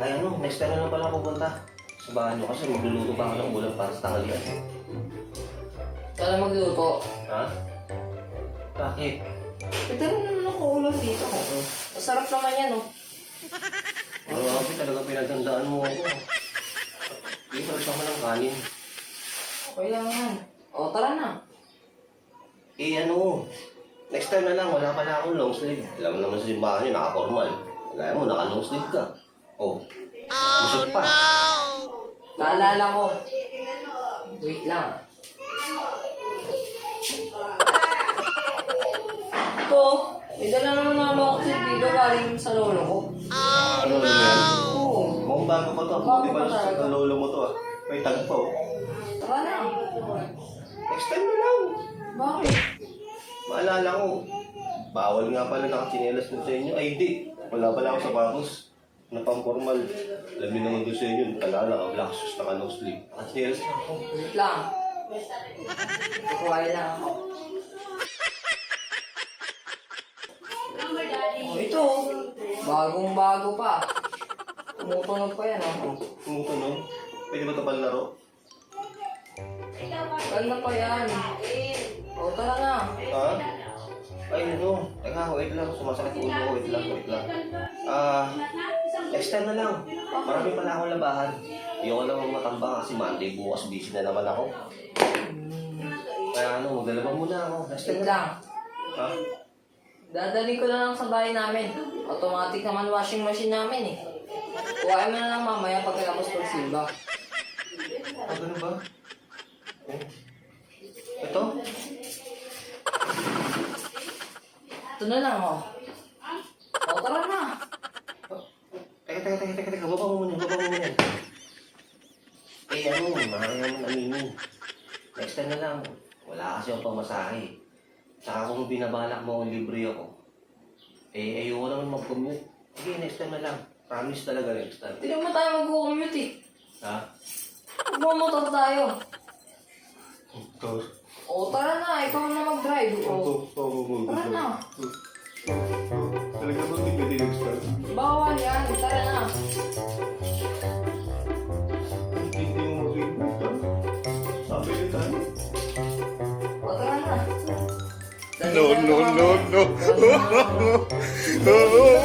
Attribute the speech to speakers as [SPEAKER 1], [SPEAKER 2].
[SPEAKER 1] Ay ano, next time na lang pala pupunta. Sa bahay nyo kasi magluluto pa ako ng ulam para sa tanghalian.
[SPEAKER 2] Kaya na magluto.
[SPEAKER 1] Ha? Bakit?
[SPEAKER 2] Pero naman ako ulam dito. Masarap naman yan, oh.
[SPEAKER 1] Grabe talaga pinagandaan mo ako. Hindi pa nagsama ng kanin.
[SPEAKER 2] Okay lang yan. O, tara na.
[SPEAKER 1] Ano, next time na lang, wala pa na akong long sleeve. Alam mo naman sa simbahan nyo, naka-formal. Kaya mo, naka-long sleeve ka. Oh, busog pa.
[SPEAKER 2] Naalala ko. Wait lang. Ito, may dala naman ng lockset dito galing sa lolo ko.
[SPEAKER 1] Ano na yan?
[SPEAKER 2] Oo.
[SPEAKER 1] Mukhang bago pa to.
[SPEAKER 2] Bago
[SPEAKER 1] Di ba
[SPEAKER 2] pa talaga.
[SPEAKER 1] sa lolo mo to ah? May tag pa oh.
[SPEAKER 2] Tara na.
[SPEAKER 1] Next time na lang.
[SPEAKER 2] Bakit?
[SPEAKER 1] Maalala ko, bawal nga pala nakachinelas mo sa inyo. Ay di, wala pala ako sa sapatos na pang-formal. Alam niyo naman doon sa inyo, kalala ka, black shoes, naka-long sleeve. Nakachinelas na ako.
[SPEAKER 2] Wait lang. Kukuhain lang ako. Oh, ito. Bagong-bago pa. Tumutunog pa yan, oh.
[SPEAKER 1] Tumutunog. Pwede ba ito palaro?
[SPEAKER 2] Ganda pa yan. O, tara na.
[SPEAKER 1] Ha? Ay, ano? Teka, wait lang. Sumasakit ulo ko. Wait lang. Next time na lang. Marami pala akong labahan. Ayoko lang matambang kasi Monday bukas busy na naman ako. Kaya ano, maglalabang muna ako. Next time
[SPEAKER 2] Wait
[SPEAKER 1] na lang.
[SPEAKER 2] lang.
[SPEAKER 1] Ha?
[SPEAKER 2] Dadali ko na lang sa bahay namin. Automatic naman washing machine namin eh. Kuhain mo na lang mamaya pagkatapos pagsimba.
[SPEAKER 1] Ah, ganun ba? Oh. Ito?
[SPEAKER 2] Ito na lang, oh. O, tara na.
[SPEAKER 1] Teka. Baba mo muna. Ano, makakaya mo aminin. Next time na lang. Wala kasi akong pamasahe. Tsaka kung binabalak mo kung libre ako, ayoko naman mag-commute. Sige, next time na lang. Promise talaga next time.
[SPEAKER 2] Hindi naman tayo mag-commute eh.
[SPEAKER 1] Ha?
[SPEAKER 2] Magmamotor tayo.
[SPEAKER 1] Ito.
[SPEAKER 2] O, tara na. Ikaw na mag-drive. O, tara na.
[SPEAKER 1] Talaga ba hindi next time?
[SPEAKER 2] Bawal yan. Tara na.
[SPEAKER 1] Hindi mo mag-iingat. Sabi ni tayo.
[SPEAKER 2] O, tara na.
[SPEAKER 3] No.